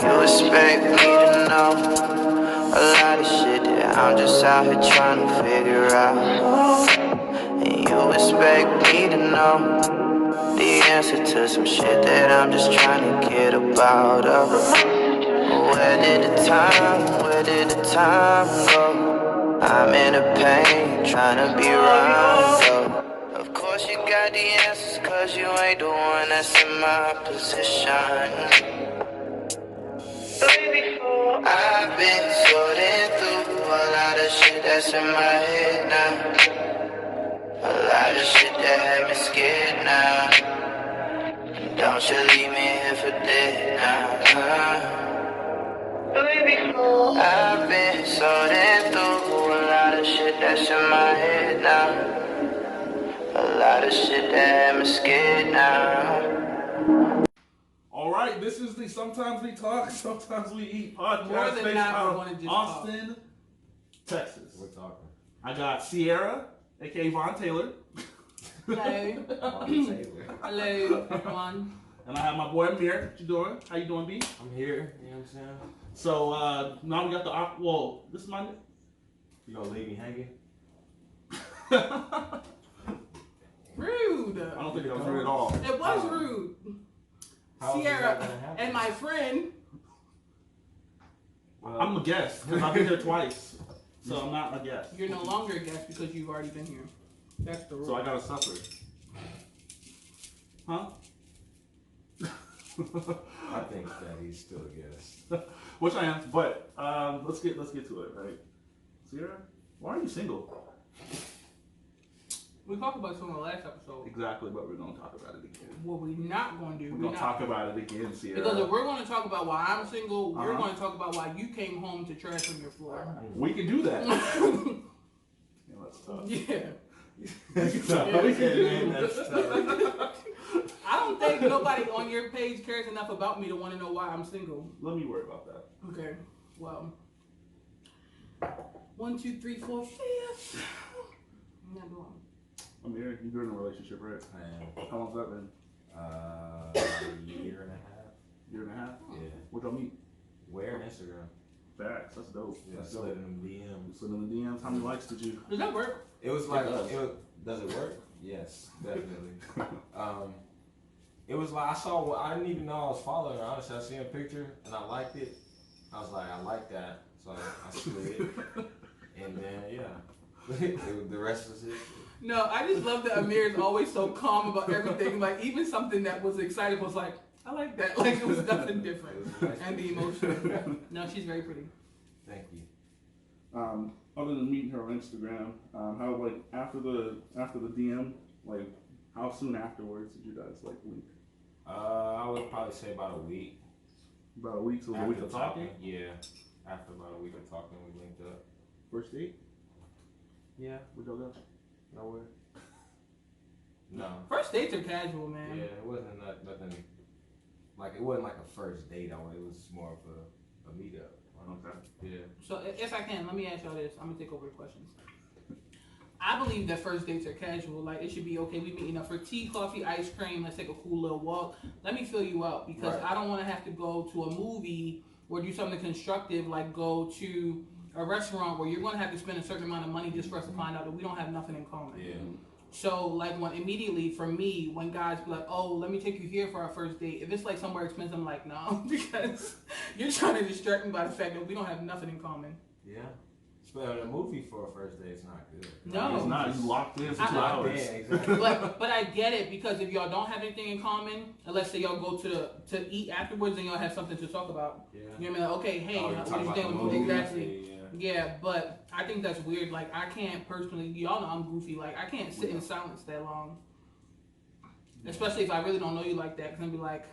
you expect me to know a lot of shit that I'm just out here trying to figure out. And you expect me to know the answer to some shit that I'm just trying to get about. Where did the time go? I'm in a pain, trying to be right, though. Of course you got the answers, cause you ain't the one that's in my position. I've been sorting through a lot of shit that's in my head now. A lot of shit that had me scared now. Don't you leave me here for dead now. I've been sorting through a lot of shit that's in my head now. A lot of shit that had me scared now. All right, this is the Sometimes We Talk, Sometimes We Eat podcast. More than based not, out we of wanna just Austin, Texas. We're talking. I got Sierra, aka Von Taylor. Hello. Hello, everyone. And I have my boy Amir. What you doing? How you doing, B? I'm here. You know what I'm saying? So now we got the well. This is my. You gonna leave me hanging? Rude. I don't think that was rude at all. It was rude. How is that Sierra gonna happen? and my friend. Well, I'm a guest because I've been here twice, so I'm not a guest. You're no longer a guest because you've already been here. That's the rule. So I gotta suffer. Huh? I think that he's still a guest. Which I am, but let's get to it, right? Sierra, why are you single? We talked about this on the last episode. Exactly, but we're gonna talk about it again. What we're not going to do. We're gonna talk about it again, Sierra. Because if we're going to talk about why I'm single, we're Uh-huh. going to talk about why you came home to trash on your floor. We can do that. Yeah, that's tough. Yeah. That's tough. We can do That's tough. I don't think nobody on your page cares enough about me to want to know why I'm single. Let me worry about that. Okay. Well. 1, 2, 3, 4, 5. I'm not doing. Amir, you're in a relationship, right? Man, How long's that been? a year and a half. Year and a half? Yeah. Where'd y'all meet? Where? Instagram. Facts. That's dope. Yeah, That's slid dope. in the You DMs. slid in the DMs. How many likes did you? Does that work? It was like, does. does it work? Yes, definitely. It was like, I didn't even know I was following her. Honestly, I seen a picture and I liked it. I was like, I like that. So I slid. And then, yeah. The rest was it. No, I just love that Amir is always so calm about everything. Like, even something that was exciting was like, I like that. Like, it was nothing different. And the emotion. No, she's very pretty. Thank you. Other than meeting her on Instagram, how like after the DM, like how soon afterwards did you guys like link? I would probably say about a week. About a week, so a After week of talking. Yeah. After about a week of talking, we linked up. First date? Yeah. Where'd y'all go? Nowhere. No. First dates are casual, man. Yeah, it wasn't nothing. Like it wasn't like a first date. It was more of a meetup. Okay. Yeah. So, if I can, let me ask y'all this. I'm going to take over the questions. I believe that first dates are casual. Like, it should be, okay, we meeting up for tea, coffee, ice cream. Let's take a cool little walk. Let me fill you out because Right. I don't want to have to go to a movie or do something constructive, like go to a restaurant where you're going to have to spend a certain amount of money just for us to find out that we don't have nothing in common. Yeah. So, like, when immediately for me, when guys be like, oh, let me take you here for our first date, if it's like somewhere expensive, I'm like, no, because you're trying to distract me by the fact that we don't have nothing in common. Yeah. Spending a movie for a first date is not good. No. It's not. You locked in for I- 2 Locked hours. in, exactly. But I get it because if y'all don't have anything in common, and let's say y'all go to eat afterwards and y'all have something to talk about. Yeah. You know what I mean? Like, okay, hey, Oh, you're what talking you about think the with movie. exactly? Yeah. Yeah, but I think that's weird. Like, I can't personally, y'all know I'm goofy. Like, I can't sit in silence that long. Especially if I really don't know you like that, because I'd be like,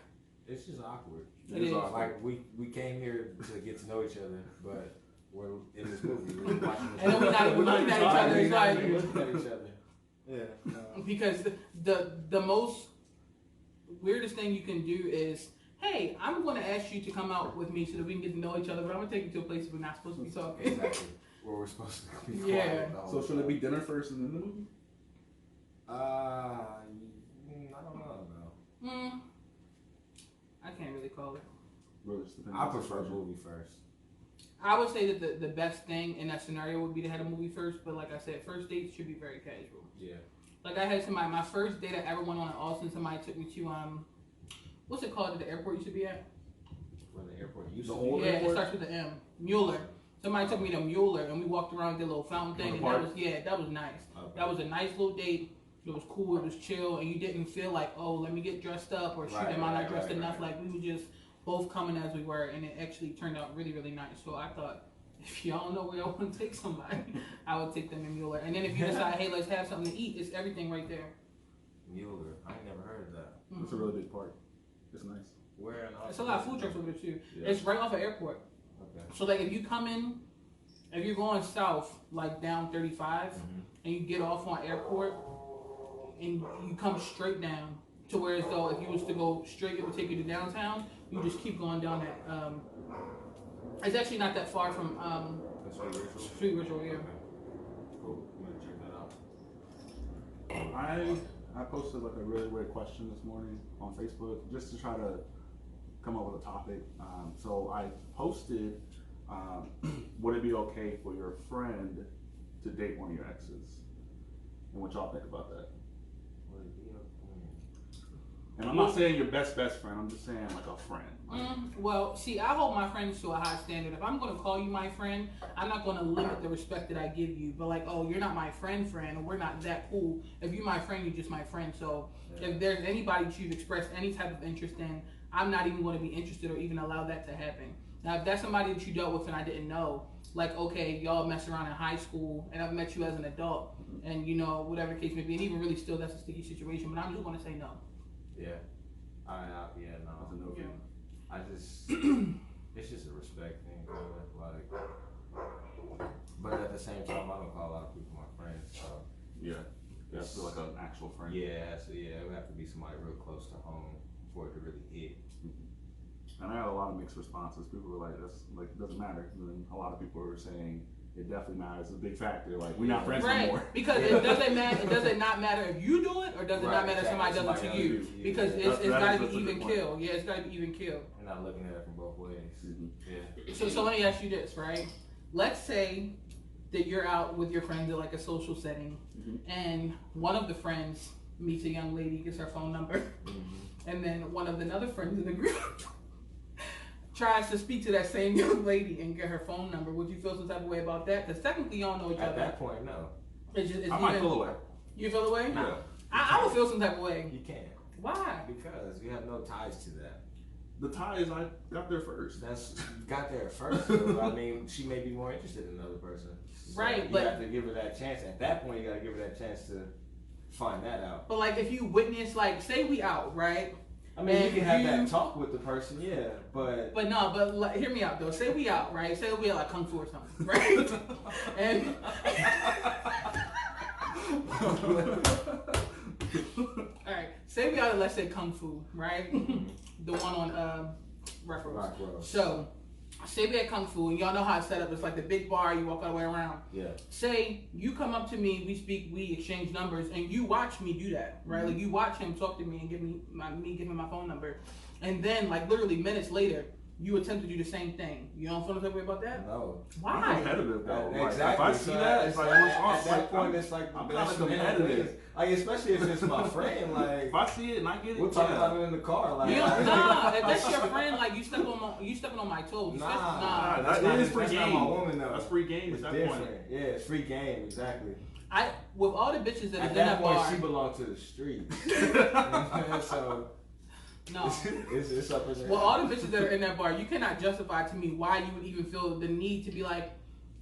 It's just awkward. It is. Like we came here to get to know each other, but we're in this movie. We're watching this and then we're not even looking at each other. We're It's not like, even looking at each other. Yeah. No. because the most weirdest thing you can do is, hey, I'm going to ask you to come out with me so that we can get to know each other, but I'm going to take you to a place we're not supposed to be talking. Exactly. Where we're supposed to be Yeah. quiet the whole So should it time. be dinner first and then the movie? I don't know though. I can't really call it. really just depends I on the prefer situation. movie first. I would say that the best thing in that scenario would be to have a movie first, but like I said, first dates should be very casual. Yeah. Like I had somebody, my first date I ever went on in Austin, somebody took me to what's it called at the airport you should be at? When the airport used The to old be. Yeah, it airport? starts with the M. Mueller. Somebody took me to Mueller and we walked around the little fountain thing, the and park? that was nice. Okay. That was a nice little date. It was cool. It was chill, and you didn't feel like, oh, let me get dressed up, or shoot, Right, am I not right, dressed right, enough? right. Like we were just both coming as we were, and it actually turned out really, really nice. So I thought, if y'all know where I want to take somebody, I would take them to Mueller. And then if you decide, hey, let's have something to eat, it's everything right there. Mueller. I ain't never heard of that. It's a really big park. It's nice. Where in Austin? It's a lot of food trucks over there too. Yeah. It's right off the airport. Okay. So like if you come in, if you're going south, like down 35, and you get off on airport, and you come straight down to where as though if you was to go straight, it would take you to downtown. You just keep going down that. It's actually not that far from That's what ritual. Street Ritual, yeah. Okay. Cool. I'm gonna check that out. I posted like a really weird question this morning on Facebook just to try to come up with a topic. So I posted, would it be okay for your friend to date one of your exes? And what y'all think about that? Would it be okay? And I'm not saying your best friend, I'm just saying like a friend. Well, see, I hold my friends to a high standard. If I'm going to call you my friend, I'm not going to limit the respect that I give you. But like, oh, you're not my friend, or we're not that cool. If you're my friend, you're just my friend. So if there's anybody that you've expressed any type of interest in, I'm not even going to be interested or even allow that to happen. Now, if that's somebody that you dealt with and I didn't know, like, okay, y'all mess around in high school and I've met you as an adult and, you know, whatever the case may be, and even really still, that's a sticky situation, but I'm just going to say no. Yeah. Yeah, no. That's a no Yeah. thing. I just, it's just a respect thing, kind of like. But at the same time, I don't call a lot of people my friends, so. Yeah. You have to be like an actual friend. Yeah, so yeah, it would have to be somebody real close to home for it to really hit. And I had a lot of mixed responses. People were like, "That's like it doesn't matter." And then a lot of people were saying it definitely matters. It's a big factor. Like we're not friends Right, anymore. because it doesn't matter. It doesn't not matter if you do it, or does it Right, not matter if somebody exactly. does it to Somebody you? else do it. Because Yeah. it's got That's to a be good even point. kill. Yeah, it's got to be even kill. We're not looking at it from both ways. Yeah. So let me ask you this, right? Let's say that you're out with your friends in like a social setting, and one of the friends meets a young lady, gets her phone number, and then one of the other friends in the group tries to speak to that same young lady and get her phone number. Would you feel some type of way about that? Because technically y'all know each At other. that point, no. It's just, it's I might even- feel away. You feel away? Yeah. I would feel some type of way. You can't. Why? Because you have no ties to that. The tie is I got there first. That's got there first. So, I mean, she may be more interested in another person. So Right, you but- have to give her that chance. At that point, you got to give her that chance to find that out. But like if you witness, like say we out, right? I mean, you And can have you- that talk with the person, yeah, but But no, but like, hear me out though. Say we out, right? Say we at like Kung Fu or something, right? And all right, say we out at, let's say Kung Fu, right? The one on Rock Road. Rock Road. So say we at Kung Fu, and y'all know how it's set up. It's like the big bar. You walk all the way around. Yeah. Say you come up to me, we speak, we exchange numbers, and you watch me do that, right? Like you watch him talk to me and give me my phone number, and then like literally minutes later, you attempt to do the same thing. You don't feel the same way about that? No. I'm Why? competitive though. Like, Exactly. if I see So that, it's like what's off? at that Like, point, I'm- it's like I'm that's kinda the man competitive. wins. Like especially if it's my friend, like if I see it and I get it, we'll talk yeah. about it in the car. Like You don't, nah, if that's your friend, like you stepping on my toes. Nah, Nah. that's That not, is free that's game. not my woman though. That's free game It's at that different. point. Yeah, it's free game. Exactly. I with all the bitches that is At in that that point, bar. she belongs to the street. So No. it's up in there. Well, all the bitches that are in that bar, you cannot justify to me why you would even feel the need to be like,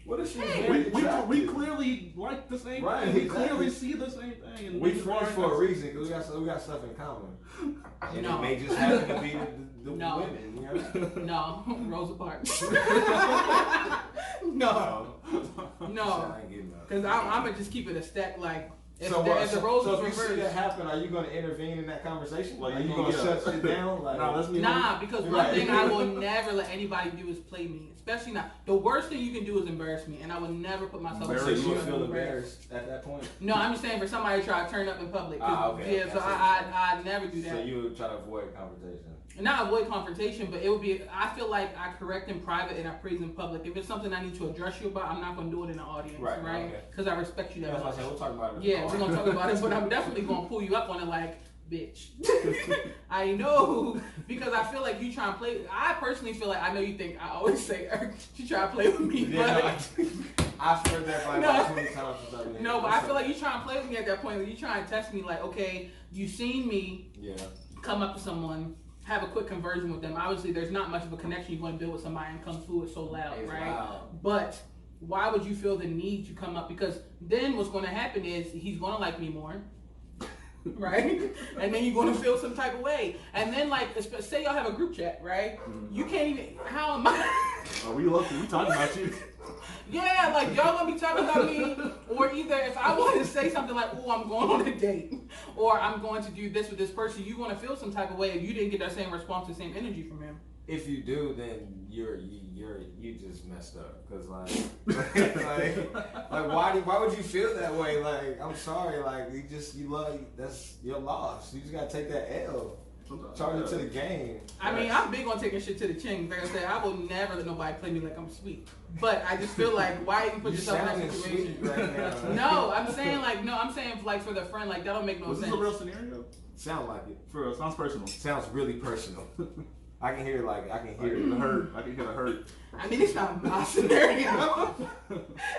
What if she's Hey, very We attractive? clearly like the same Right, thing. We exactly. clearly see the same thing. And We just friends like for a us. reason because we got stuff in common, and No. it may just happen to be the No. women. You know? no, Rosa Parks. no, no, I ain't getting that. because I'm gonna just keep it a stack. Like if So, the roles so was if you see that reversed, happen, are you going to intervene in that conversation? Like, Are you you going to gonna shut shit down? Like, Nah, let's be nah, because one Right. thing I will never let anybody do is play me, especially not. The worst thing you can do is embarrass me, and I would never put myself. so in a you Embarrass would position feel of embarrassed at that point. No, I'm just saying for somebody to try to turn up in public. 'cause, Ah, okay, yeah, okay, so I see. I never do that. So you would try to avoid confrontation. not avoid confrontation, but it would be. I feel like I correct in private and I praise in public. If it's something I need to address you about, I'm not gonna do it in the audience, Right, right? okay. Because I respect you that That's much. what I said. We'll talk about it. Yeah, we're gonna talk about it, but I'm definitely gonna pull you up on it, like, bitch. I know, because I feel like you try and play. I personally feel like I know you think I always say you try to play with me, Yeah, but. I've heard that probably No. about 20 times. No, but I feel like you try and play with me at that point. Like you try and test me, like, okay, you seen me Yeah. come up to someone, have a quick conversion with them. Obviously, there's not much of a connection you want to build with somebody and come through it so loud, It's right? loud. But why would you feel the need to come up? Because then what's going to happen is he's going to like me more. Right? And then you're going to feel some type of way. And then, like, say y'all have a group chat, right? You can't even, how am I? Are we lucky? We talking about you. Yeah, like y'all gonna be talking about me, or either if I want to say something like, "Oh, I'm going on a date," or "I'm going to do this with this person," you gonna feel some type of way if you didn't get that same response, the same energy from him. If you do, then you just messed up. Cause like why would you feel that way? Like, I'm sorry, like that's your loss. You just gotta take that L. Charge it to the game. I mean, I'm big on taking shit to the chin. Like I said, I will never let nobody play me like I'm sweet. But I just feel like, why even put yourself in that sounding situation? sweet right now. No, I'm saying like for the friend, like that don't make no Was sense. this a real scenario? Sound like it. For real, sounds personal. Sounds really personal. I can hear The it. hurt. I can hear the hurt. I mean, it's not my scenario.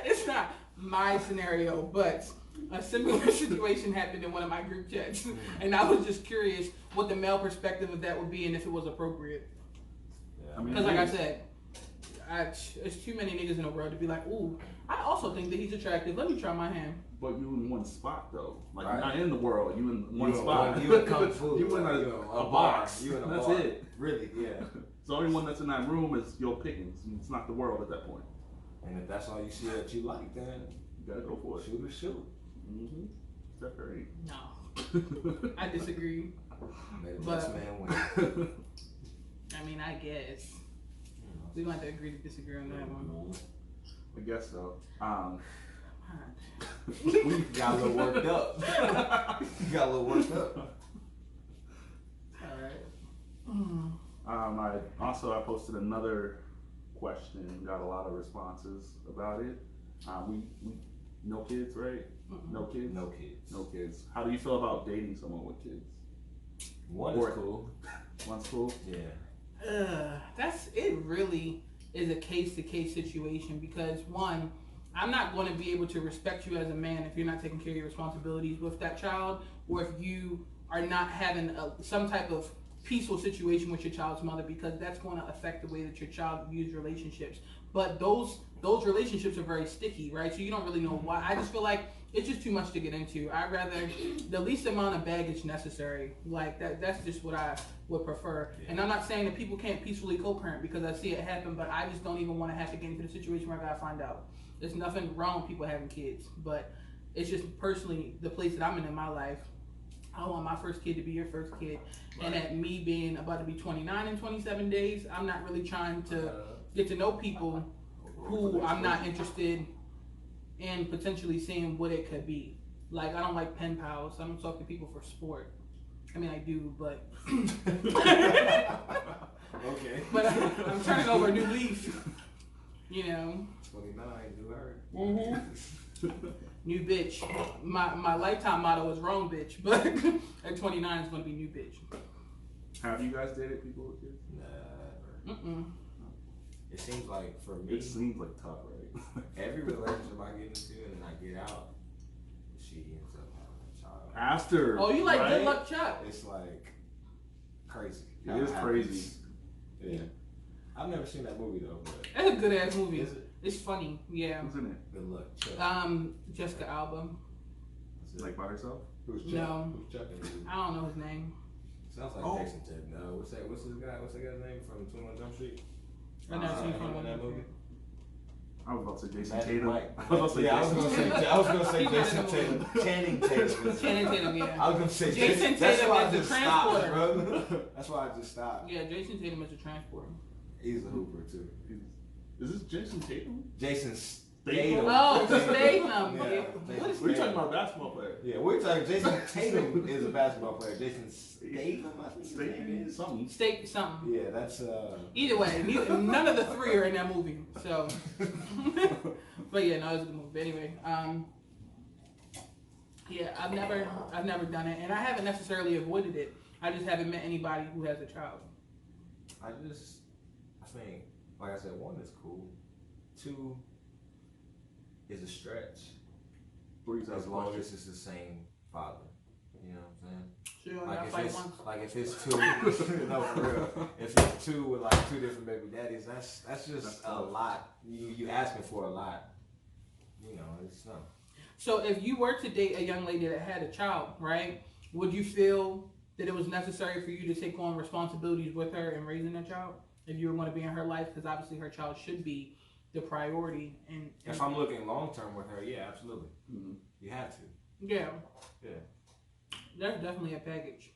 It's not my scenario, but a similar situation happened in one of my group chats, and I was just curious what the male perspective of that would be and if it was appropriate. I mean, Because, like I said, there's too many niggas in the world to be like, ooh, I also think that he's attractive. Let me try my hand. But you in one spot though, like Right. you're not in the world. You in one You in spot. You in kung fu. You in You a box. You in a That's bar. it. Really, yeah. So the only one that's in that room is your pickings. It's not the world at that point. And if that's all you see that you like, then You gotta go for it. shoot or shoot. Mm-hmm. Steph Curry. No, I disagree. May the But- best man win. I mean, I guess. We're going to have to agree to disagree on that one. I guess so. We got a little worked up. Got a little worked up. Alright. I posted another question. Got a lot of responses about it. We no kids, right? No kids. No kids. No kids. How do you feel about dating someone with kids? One Or- is cool. One's cool. Yeah. That's it. Really is a case-to-case situation because one, I'm not going to be able to respect you as a man if you're not taking care of your responsibilities with that child, or if you are not having some type of peaceful situation with your child's mother, because that's going to affect the way that your child views relationships. But those relationships are very sticky, right? So you don't really know why. I just feel like it's just too much to get into. I'd rather the least amount of baggage necessary. Like that's just what I would prefer. Yeah. And I'm not saying that people can't peacefully co-parent because I see it happen, but I just don't even want to have to get into the situation where I gotta find out. There's nothing wrong with people having kids, but it's just personally the place that I'm in my life. I want my first kid to be your first kid. Right. And at me being about to be 29 in 27 days, I'm not really trying to get to know people who I'm not interested in potentially seeing what it could be. Like, I don't like pen pals. I don't talk to people for sport. I mean, I do, but Okay. but I'm turning over a new leaf. You know, 29, new her. Mm-hmm. New bitch. My lifetime motto is wrong bitch, but at 29 it's gonna be new bitch. Have you guys dated people with kids? Never. Mm-mm. It seems like for me, It seems like tough, right? every relationship I get into and then I get out, she ends up having a child. After. Oh, you like right? Good Luck Chuck? It's like crazy. It how is happens. crazy. Yeah. I've never seen that movie though, but That's a good ass movie. is it? It's funny, yeah. Who's in it? Good luck, Chuck. Jessica Alba. That's it. Like by herself? Who's Chuck? No. Who's Chuck in the movie? I don't know his name. Sounds like Oh. Jason Ted. No, what's that guy's name from 21 Jump Street? I never seen him Fun in One. that movie. I was about to say Jason Magic Tatum. Mike. I was about to say Yeah, I was Jason. gonna say He's not Jason in the Tatum. Channing Tatum. Channing Tatum, yeah. I was gonna say Jason That's Tatum why I is the just stopped, transporter. bro. That's why I just stopped. Yeah, Jason Tatum is a transporter. He's a hooper too. Is this Jason Tatum? Jason Statham. Oh, Statham. Yeah. Yeah. What is We're talking about a basketball player. Yeah, we're talking. Jason Tatum is a basketball player. Jason Statham, I think his name is. Something. Steak something? Yeah, that's Either way, none of the three are in that movie. So, but yeah, no, it was a good movie. But anyway, yeah, I've never done it, and I haven't necessarily avoided it. I just haven't met anybody who has a child. I think, like I said, 1 is cool. 2 is a stretch. As long as it's the same father. You know what I'm saying? Sure, Like I if fight it's once. like if it's 2, no for real. If it's 2 with like 2 different baby daddies, that's just a lot. You asking for a lot. You know, it's not. So if you were to date a young lady that had a child, right? Would you feel that it was necessary for you to take on responsibilities with her in raising that child? If you were going to be in her life, because obviously her child should be the priority. And If I'm looking long term with her, yeah, absolutely. Mm-hmm. You have to. yeah, Yeah. that's definitely a package.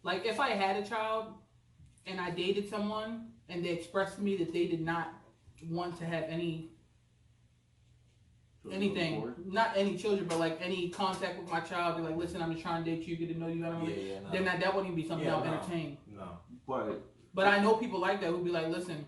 Like if I had a child and I dated someone and they expressed to me that they did not want to have anything, not any children, but like any contact with my child, they're like, listen, I'm just trying to date you, get to know you, I don't really, No. then that wouldn't be something I'll entertain. No. But I know people like that who'd be like, listen,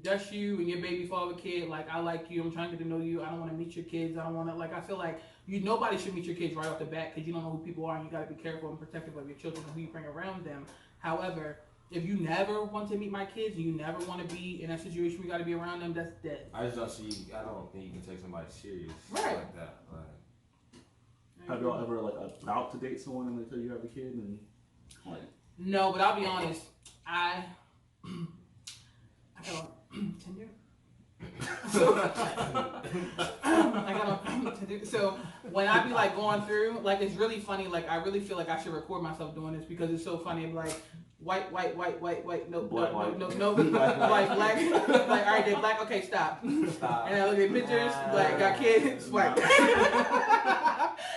that's you and your baby father kid, like I like you, I'm trying to get to know you, I don't want to meet your kids, I don't want to, like I feel like nobody should meet your kids right off the bat because you don't know who people are and you got to be careful and protective of your children and who you bring around them. However, if you never want to meet my kids and you never want to be in a situation where you got to be around them, that's dead. I don't think you can take somebody serious Right. like that. Like, Have y'all ever like about to date someone and they tell you have a kid and like? No, but I'll be honest, I got on Tinder. I got on Tinder. So when I be like going through, like it's really funny. Like I really feel like I should record myself doing this because it's so funny. I'm like white, nope, Black, no, white. no, no, black, black. Like all right, they black. Okay, stop. And I look at pictures, like got kids, white.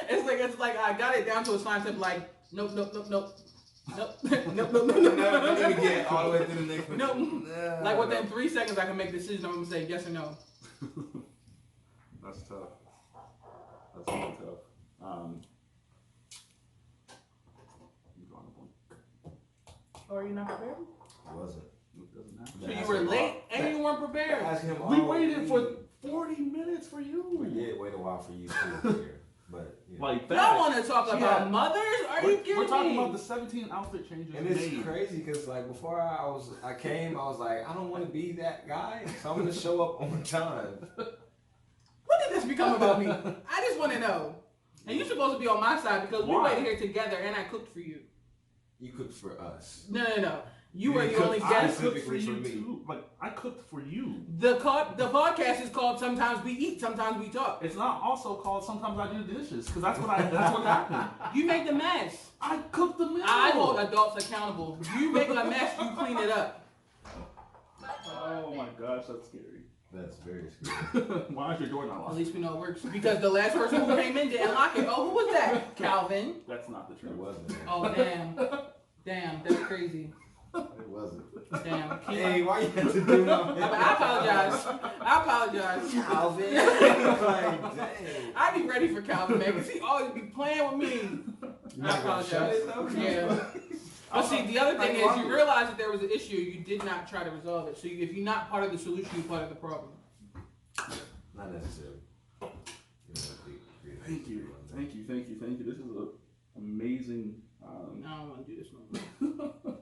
It's like I got it down to a science of like nope. Nope. Don't even get all the way to the next one. Nope. Like within 3 seconds, I can make a decision. I'm gonna say yes or no. That's tough. That's really tough. You drawing a blank. Or are you not prepared? I wasn't. It doesn't happen. So you were late and you weren't prepared. Ask him We all waited week. for 40 minutes for you. We did wait a while for you too here, but you know. Like that. Y'all want to talk about Yeah. mothers? Are you kidding We're talking me? about the 17 outfit changes And it's made. crazy because like before I came, I was like, I don't want to be that guy, so I'm gonna show up on time. When did this become about me? I just want to know. And you're supposed to be on my side because we Why? waited here together and I cooked for you. You cooked for us. No. You were the cooked- only I guest. cooked for Specifically you for me. too. Like I cooked for you. The podcast is called Sometimes We Eat, Sometimes We Talk. It's not also called Sometimes I Do the Dishes because that's what happened. You make the mess. I cooked the meal. I hold adults accountable. You make a mess, you clean it up. Oh my gosh, that's scary. That's very scary. Why is your door not At locked? least we know it works. Because the last person who came in didn't lock it. Oh, who was that? Calvin. That's not the It truth. wasn't. Oh, damn. Damn, that's crazy. It wasn't. Damn. Hey, why you have to do that? I apologize. Calvin. Like, dang. I be ready for Calvin, man, because he always be playing with me. You I not gonna shut apologize. it, though? Yeah. But see, the other thing is, you realize that there was an issue, you did not try to resolve it. So if you're not part of the solution, you're part of the problem. Not necessarily. Thank you. This is an amazing. I don't want to do this no more.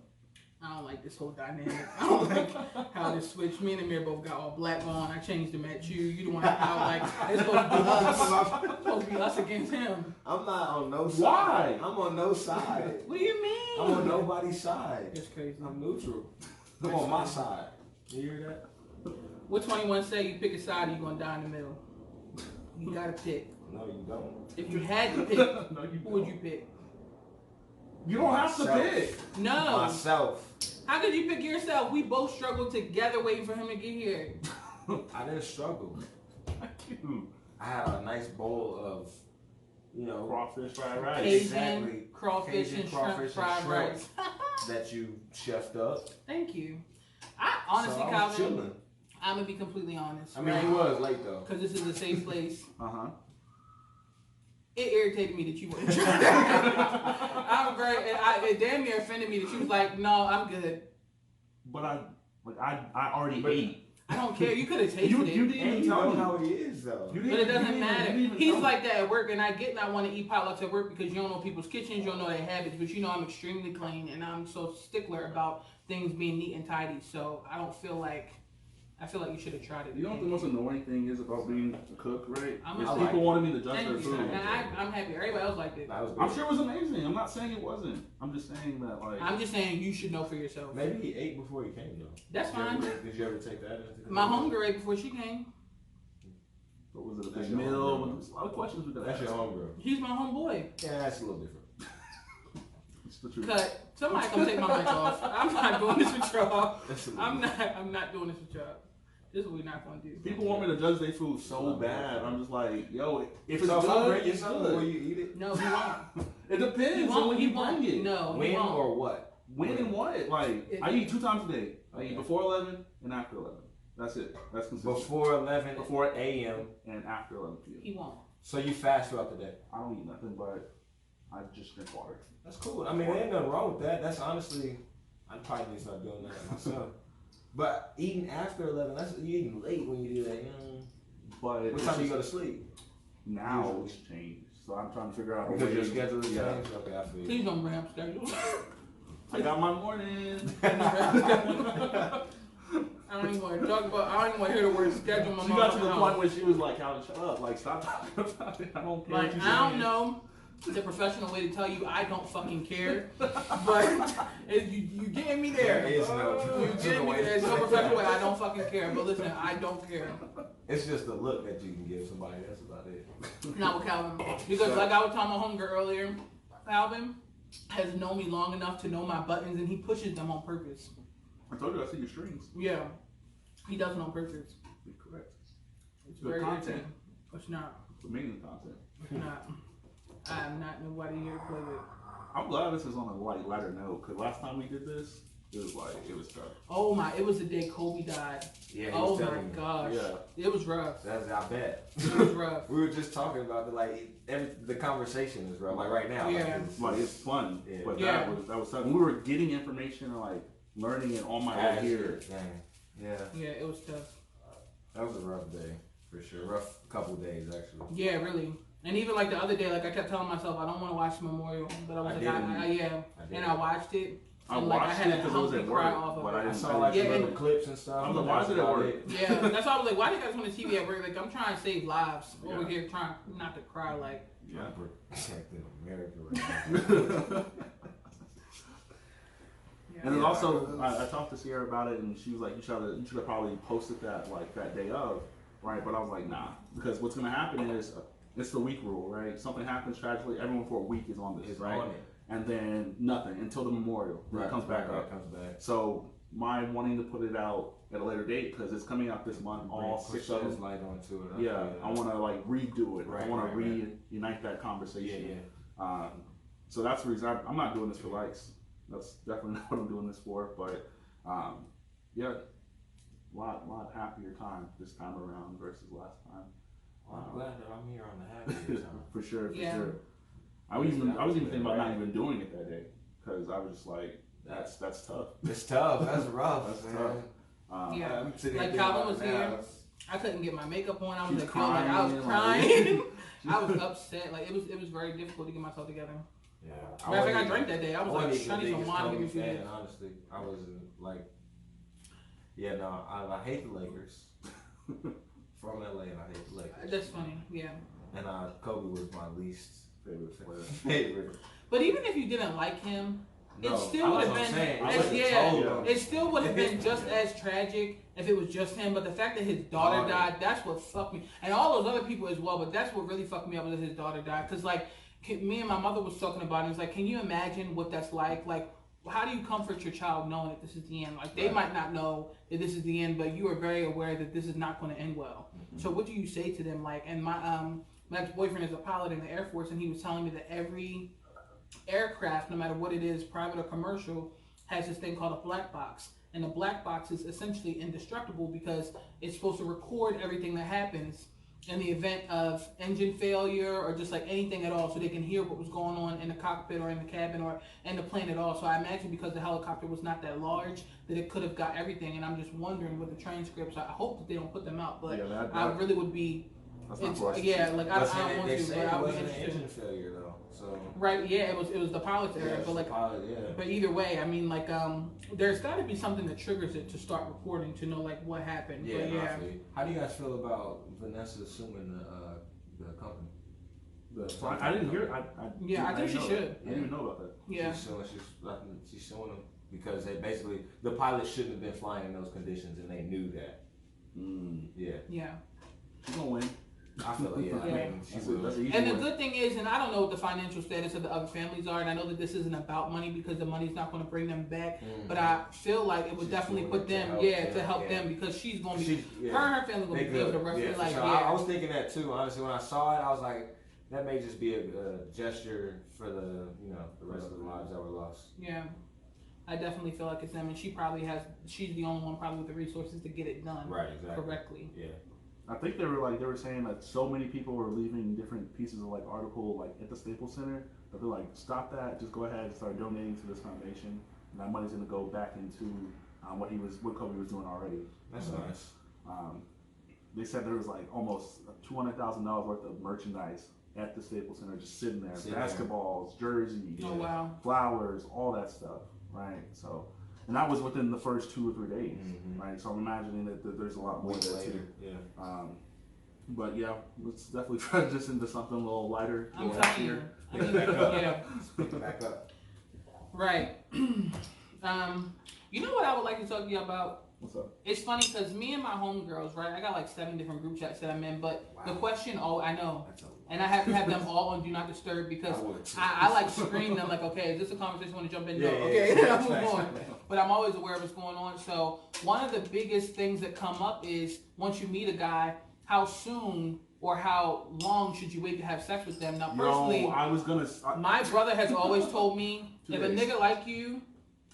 I don't like this whole dynamic. I don't like how this switched. Me and Amir both got all black on. I changed them at you. You the one out like it's supposed to be us. It's supposed to be us against him. I'm not on no side. Why? I'm on no side. What do you mean? I'm on nobody's side. It's crazy. I'm neutral. I'm on my side. You hear that? What 21 say? You pick a side, you're gonna die in the middle. You gotta pick. No, you don't. If you had to pick, No, you who would don't. you pick? You don't have to Myself. pick. No. Myself. How could you pick yourself? We both struggled together waiting for him to get here. I didn't struggle. Dude, I had a nice bowl of, you know, crawfish fried rice. Cajun, Exactly. crawfish, Cajun and crawfish shrimp and fried shrimp. rice. that you chefed up. Thank you. I honestly, so I was Calvin, chilling. I'm gonna be completely honest. I mean, right? he was late though. Because this is a safe place. It irritated me that you wouldn't try that. I'm very. It damn near offended me that you was like, "No, I'm good." But I already ate. I don't care. You could have tasted You it. didn't even And you tell know me. how he is though. You But it didn't- you doesn't didn't matter. even He's tell me. like that at work, and I get not want to eat potlucks at work because you don't know people's kitchens, you don't know their habits. But you know I'm extremely clean, and I'm so stickler about things being neat and tidy. So I don't feel like. I feel like you should have tried it. You know what the most annoying thing is about being a cook, right? I'm Is a- people wanted me to judge Thank their you. food. And I'm happy. Everybody else liked it. That was good. I'm sure it was amazing. I'm not saying it wasn't. I'm just saying that, like, I'm just saying you should know for yourself. Maybe he ate before he came though. That's fine. Did you ever take that into My homegirl ate before she came. what was it, a That's big your meal? homegirl. There's a lot of questions with that. That's your homegirl. He's my homeboy. Yeah, that's a little different. It's the truth. Cut. Somebody come take my mic off. I'm not doing this with y'all. That's a little I'm not doing this with y'all. This is what we're not gonna do. People want me to judge their food so bad. I'm just like, yo, if it's So if I good, bring you it's something, will good. you eat it? No, he won't. It depends He on won't. when He you won't. bring it. No, he When won't. or what? When and what? Like, I eat 2 times a day. I eat Okay. before 11 and after 11. That's it. That's consistent. Before 11 Before a.m. and after 11 p.m. He won't. So you fast throughout the day. I don't eat nothing, but I just drink water. That's cool. I mean, there ain't nothing wrong with that. That's honestly, I probably need to start doing that myself. But eating after 11, you eating late when you do that. You know? But What it's time do you just- go to sleep? Now it's changed. So I'm trying to figure out a Because way. your schedule is Yeah. changed? Okay, I feel you. Please don't bring up schedules. I got my morning. I don't even want to talk about. I don't even want to hear the word schedule. My She got to the motherfucking point house. where she was like, "Calvin, shut up! Like, stop talking about it. I don't care." Like what you're I don't saying." know the professional way to tell you I don't fucking care, but you getting me there. There is no You getting me professional way there. to There's no say professional way. that. I don't fucking care. But listen, I don't care. It's just a look that you can give somebody. That's about it. Not with Calvin. Because like I was telling my homegirl earlier, Calvin has known me long enough to know my buttons and he pushes them on purpose. I told you I see your strings. Yeah. He does it on purpose. You're correct. It's Good very content. irritating. It's not. It's amazing content. It's not. I am not nobody here to play with. I'm glad this is on a lighter note because last time we did this, it was tough. Oh my, it was the day Kobe died. Yeah, he Oh was my telling me. gosh. Yeah. It was rough. I bet. It was rough. We were just talking about the conversation is rough. Like right now. Yeah. Like it's fun, Yeah. but Yeah. that was tough. We were getting information and like learning it on my way here. Dang. Yeah. Yeah, it was tough. That was a rough day for sure. Rough couple days actually. Yeah, really. And even like the other day, like I kept telling myself I don't want to watch the memorial, but I was I like, didn't. yeah. I did. And I watched it. I And like I watched had it a because it was healthy at cry work, off of but it. I I didn't. saw like Yeah, some little and- clips and stuff. I'm like, and why that's is it at about work? Yeah, that's why I was like, why do you guys want the TV at work? Like I'm trying to save lives over Yeah. here, trying not to cry. Like Yeah. We're protecting America right now. And then Yeah. also, I talked to Sierra about it, and she was like, "You should have probably posted that like that day of, right?" But I was like, "Nah," because what's gonna happen is it's the week rule, right? Something happens tragically, everyone for a week is on this, It's right? on it. And then nothing until the memorial, then it comes back up. Comes back. So my wanting to put it out at a later date because it's coming out this month, all 6 of Push them. light onto it. Yeah, I want to like redo it. I Right, want to right. reunite that Yeah, conversation. yeah. So that's the reason I'm not doing this for likes. That's definitely not what I'm doing this for. But yeah, lot happier time this time around versus last time. Well, I'm glad that I'm here on the happy time. For sure, for Yeah. sure. I was even thinking about not even doing it that day because I was just like, that's tough. It's tough. That's rough. That's man. tough. Yeah. I'm sitting Like here Calvin thinking was about it here. now. I couldn't get my makeup on. I was She's like, feeling like I was crying, crying. I was upset. Like it was very difficult to get myself together. Yeah. Matter of fact, I wasn't drank that day. I was wasn't like, even I need the some biggest wine to give me Kobe a few fan, days. honestly. I wasn't like, yeah, no, I hate the Lakers. From LA, and I hate the Lakers. That's funny, yeah. And Kobe was my least Favorite player. favorite. But even if you didn't like him, No, it still would that's have what I'm been. saying. I it's- would've yeah, told him. it still would have been just as tragic if it was just him. But the fact that his daughter died, that's what fucked me, and all those other people as well. But that's what really fucked me up was that his daughter died. Cause like me and my mother was talking about it. It's like, can you imagine what that's like? Like, how do you comfort your child knowing that this is the end? Like they Right. might not know that this is the end, but you are very aware that this is not going to end well. So what do you say to them? Like, and my ex-boyfriend is a pilot in the Air Force, and he was telling me that every aircraft, no matter what it is, private or commercial, has this thing called a black box. and the black box is essentially indestructible because it's supposed to record everything that happens in the event of engine failure or just like anything at all, so they can hear what was going on in the cockpit or in the cabin or in the plane at all. So I imagine because the helicopter was not that large that it could have got everything, and I'm just wondering with the transcripts, I hope that they don't put them out, but I really would be, That's not it's, for us to yeah, see. like I don't want They to, say but it I would be wasn't an interested. engine failure though. So Right, yeah, it was the pilot's error, it's but like, the pilot, yeah. but either way, I mean, like, there's got to be something that triggers it to start recording to know like what happened. Yeah, But no, I yeah. feel you. How do you guys feel about Vanessa assuming the company? I didn't hear. Yeah, I think she know should. that. I didn't even know about that. Yeah. She's showing them because they basically the pilot shouldn't have been flying in those conditions, and they knew that. Yeah, Yeah. She's gonna win. I feel like I Yeah. mean, she That's will. an easy And the win. good thing is, and I don't know what the financial status of the other families are, and I know that this isn't about money because the money's not going to bring them back, but I feel like it would She's definitely doing put it to them, help to help them because she's going to be, her and her family going to be able to roughly yeah, for like, sure. I was thinking that too. Honestly, when I saw it, I was like, that may just be a gesture for the the rest of the lives that were lost. yeah. I definitely feel like it's them, and she's the only one probably with the resources to get it done Right, exactly. correctly. Yeah. I think they were saying that so many people were leaving different pieces of like article like at the Staples Center that they're like, stop that, just go ahead and start donating to this foundation, and that money's gonna go back into what Kobe was doing already. That's nice. They said there was like almost $200,000 worth of merchandise at the Staples Center just sitting there, basketballs, jerseys, Oh wow. flowers, all that stuff, right? So, and that was within the first 2 or 3 days, right? So I'm imagining that there's a lot more there too. Yeah. But yeah, let's definitely transition into something a little lighter. I'm little telling you. happier. I mean, yeah. Pick it back up. Right. You know what I would like to talk to you about? What's up? It's funny because me and my homegirls, right? I got like 7 different group chats that I'm in, but the Wow. question, I know. That's a lot. And I have to have them all on Do Not Disturb because I would too. I like screen them like, okay, is this a conversation I want to jump in? No, Yeah, yeah, okay, yeah. I'll move on. But I'm always aware of what's going on. So one of the biggest things that come up is once you meet a guy, how soon or how long should you wait to have sex with them? Now, personally, I was gonna. my brother has always told me, 2 if a days. nigga like you,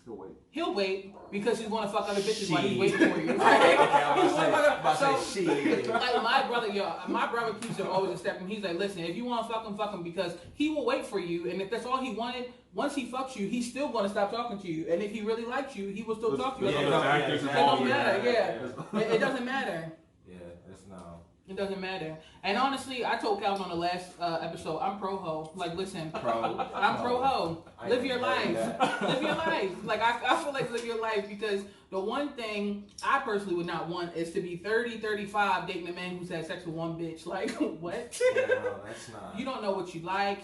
Still wait. he'll wait because he's gonna fuck other bitches while he's She. waiting for you. Okay, I'm He's gonna fuck about other- to say she. like my brother keeps it always a step, and he's like, listen, if you want to fuck him, because he will wait for you, and if that's all he wanted, once he fucks you, he's still gonna stop talking to you, and if he really likes you, he will still talk to you. Yeah, It no, actors don't involved. matter, Yeah. it doesn't matter. Yeah, that's no. It doesn't matter. And honestly, I told Calvin on the last episode, I'm pro ho. Like, listen, I'm pro ho. I Live ain't your heard life. that. Live your life. Like, I feel like live your life because the one thing I personally would not want is to be 30, 35 dating a man who's had sex with one bitch. Like, what? Yeah, no, that's not. You don't know what you like.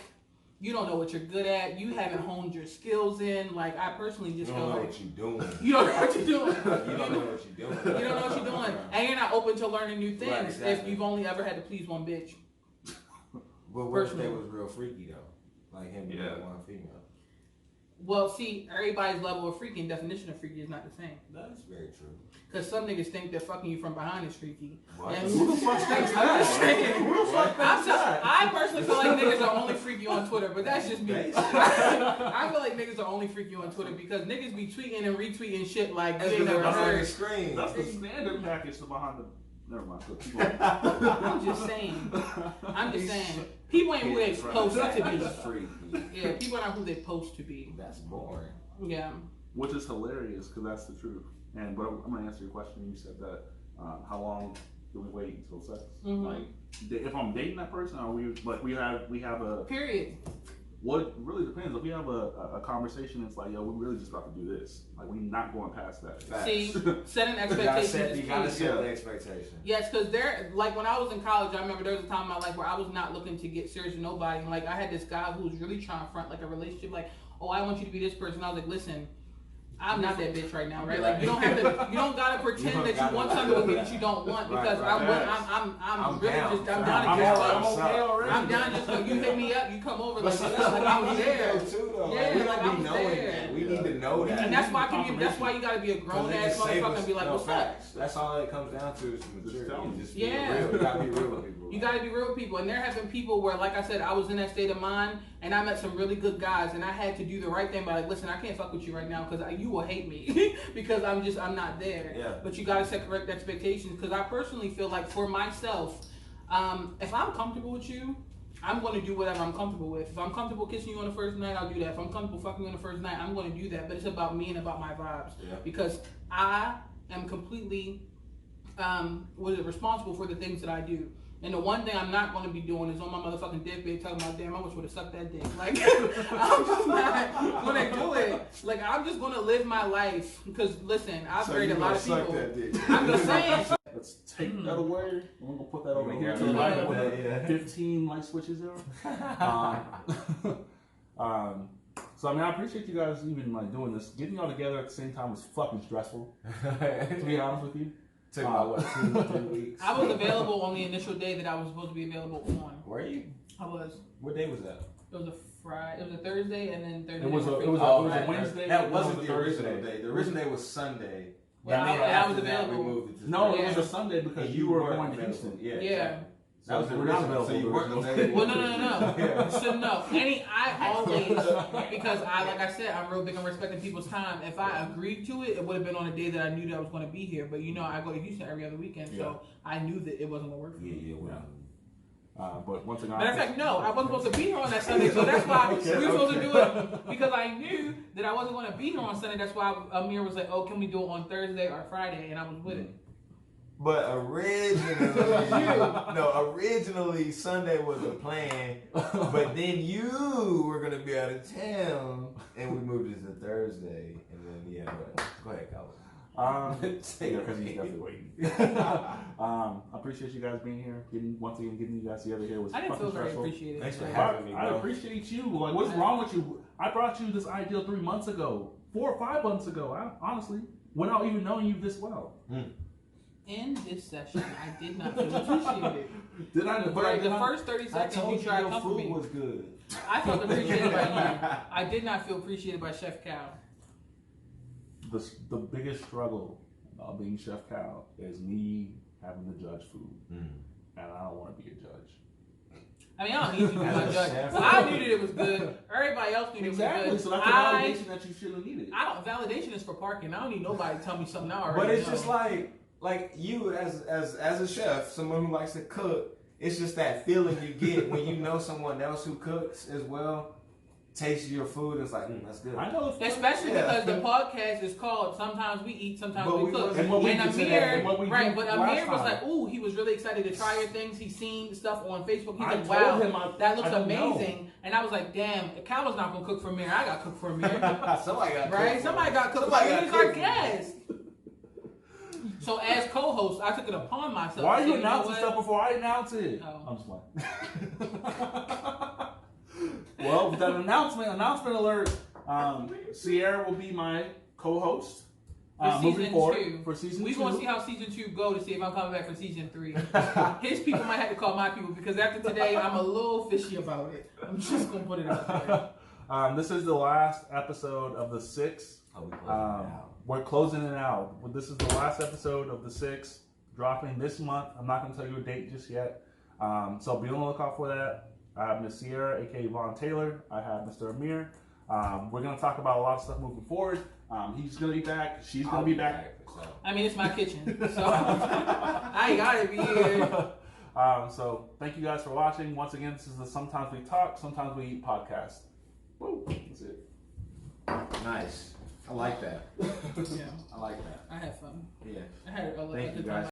You don't know what you're good at. You haven't honed your skills in. Like, I personally You just don't feel know like what you're doing. you don't know what you're doing. You don't know what you're doing. You don't know what you're doing. And you're not open to learning new things Right, exactly. if you've only ever had to please one bitch. But what if they Personally. was real freaky though? Like him being one female. Well, see, everybody's level of freaky and definition of freaky is not the same. That's very true. Because some niggas think that fucking you from behind is freaky. What? And Who the fuck thinks I'm just that? saying. Who the fuck I'm thinks just- that? I personally feel like niggas are only freaky on Twitter, but that's just me. I feel like niggas are only freaky on Twitter because niggas be tweeting and retweeting shit like That's you ain't because never they're heard. screen. That's the standard package to behind the. Never mind. So keep going. I'm just saying. I'm just saying. People ain't who they supposed to be. Freaky. Yeah, people are not who they supposed to be. That's boring. Yeah. Which is hilarious because that's the truth. And but I'm gonna answer your question. You said that how long do we wait until sex? Mhm. Like if I'm dating that person, are we like we have a Period. what it really depends. If we have a conversation, it's like yo, we really just about to do this. Like we not going past that. Facts. See, setting You gotta expectations set, is you gotta key. set the expectation. Yes, because there, like when I was in college, I remember there was a time in my life where I was not looking to get serious with nobody. And like I had this guy who was really trying to front like a relationship, like, oh, I want you to be this person. I was like, listen, I'm not that bitch right now, right? Like you don't have to, you don't gotta pretend that you want something with me that you don't want because Right, I'm really down. just, I'm I'm down to down. just I'm like, okay already. I'm down just like you hit me up, you come over, like, But like I was there. too, though. Yeah, we like, I don't was be knowing there. that. We need to know that. And that's why that's why you gotta be a grown ass motherfucker and be like, what's up? facts. That's all it comes down to is maturity. tell 'em. Just Yeah. be real. You gotta be real with people. You gotta be real with people, and there have been people where, like I said, I was in that state of mind and I met some really good guys, and I had to do the right thing by like, listen, I can't fuck with you right now because you will hate me because I'm not there. Yeah. But you gotta set correct expectations because I personally feel like for myself, if I'm comfortable with you, I'm going to do whatever I'm comfortable with. If I'm comfortable kissing you on the first night, I'll do that. If I'm comfortable fucking you on the first night, I'm going to do that. But it's about me and about my vibes. Yeah. Because I am completely responsible for the things that I do. And the one thing I'm not going to be doing is on my motherfucking deathbed talking about, damn, I wish I would have sucked that dick. Like, I'm just not going to do it. Like, I'm just going to live my life. Because, listen, I've married a lot of people. I'm just saying. Let's take that away. We're gonna put that over Yeah, here to yeah, the right yeah, with yeah. 15 light switches there. So I mean, I appreciate you guys even like doing this. Getting y'all together at the same time was fucking stressful. To be honest with you, Took about what, 2-3 weeks? I was available on the initial day that I was supposed to be available on. Were you? I was. What day was that? It was a Friday. It was a Thursday, and then Thursday. it was a right. Wednesday. That and wasn't it was the a original Thursday. day. The original day was Sunday. Yeah, then I was after that, available. We moved it to No, Sunday. it was a Sunday because And you were weren't going to available. Houston. Yeah. Yeah. Exactly. That was the We're not original. So you available. weren't available. Well, no. Yeah. So no. I always, because like I said, I'm real big on respecting people's time. If I agreed to it, it would have been on a day that I knew that I was going to be here. But you know, I go to Houston every other weekend, so I knew that it wasn't going to work for me. But once again, Matter of fact, no, I wasn't supposed to be here on that Sunday, so that's why we were supposed to do it because I knew that I wasn't going to be here on Sunday. That's why Amir was like, "Oh, can we do it on Thursday or Friday?" And I was with it. But originally Sunday was the plan, but then you were gonna be out of town, and we moved it to Thursday, and then go ahead, Calvin. because he's definitely waiting. I appreciate you guys being here. Getting you guys together here was I didn't fucking feel very stressful. appreciated. Thanks for So- having me, I bro. appreciate you. Like, what's wrong with you? I brought you this idea 3 months ago, 4 or 5 months ago. Honestly, without even knowing you this well. In this session, I did not feel appreciated. Did I? For like the first 30 I seconds, told you you tried to your comfort food me. was good. I felt appreciated by you. I did not feel appreciated by Chef Cal. The biggest struggle about being Chef Cal is me having to judge food, and I don't want to be a judge. I mean, I don't need you to be my As a judge. chef. I knew that it was good. Everybody else knew Exactly. it was So good. that's a validation that you shouldn't have needed. I don't. Validation is for parking. I don't need nobody to tell me something I already But it's know. just like you as a chef, someone who likes to cook. It's just that feeling you get when you know someone else who cooks as well. Tastes your food and it's like, that's good. I know. Especially Yeah. because the podcast is called Sometimes We Eat, Sometimes But We we Cook. wasn't- And what we And did today, Amir, and what we right, did but last Amir was time. like, ooh, he was really excited to try your things. He's seen stuff on Facebook. He's I like, told wow, him that looks I don't know. amazing. And I was like, damn, Cal was not going to cook for Amir. I got to cook for Amir. Somebody got Right? cooked. Somebody got cooked for Somebody Amir. got He's our cooked. guest. So as co-host, I took it upon myself. Why are to you say, know announcing what? stuff before I announce it? Oh. I'm just playing. Well, with that announcement alert. Sierra will be my co-host For moving season forward 2. for season We're 2. going to see how season 2 go to see if I'm coming back for season 3. His people might have to call my people because after today, I'm a little fishy about it. I'm just going to put it out there. This is the last episode of the 6. Oh, we closing it out. We're closing it out. This is the last episode of the 6, dropping this month. I'm not going to tell you a date just yet. So be on the lookout for that. I have Miss Sierra, aka Vaughn Taylor. I have Mr. Amir. We're going to talk about a lot of stuff moving forward. He's going to be back. She's going to be back. for sure. I mean, it's my kitchen, so I gotta be here. So thank you guys for watching. Once again, this is the Sometimes We Talk, Sometimes We Eat podcast. Woo, that's it. Nice. I like that. Yeah, I like that. I had fun. Yeah. I had a Thank you, good guys. time.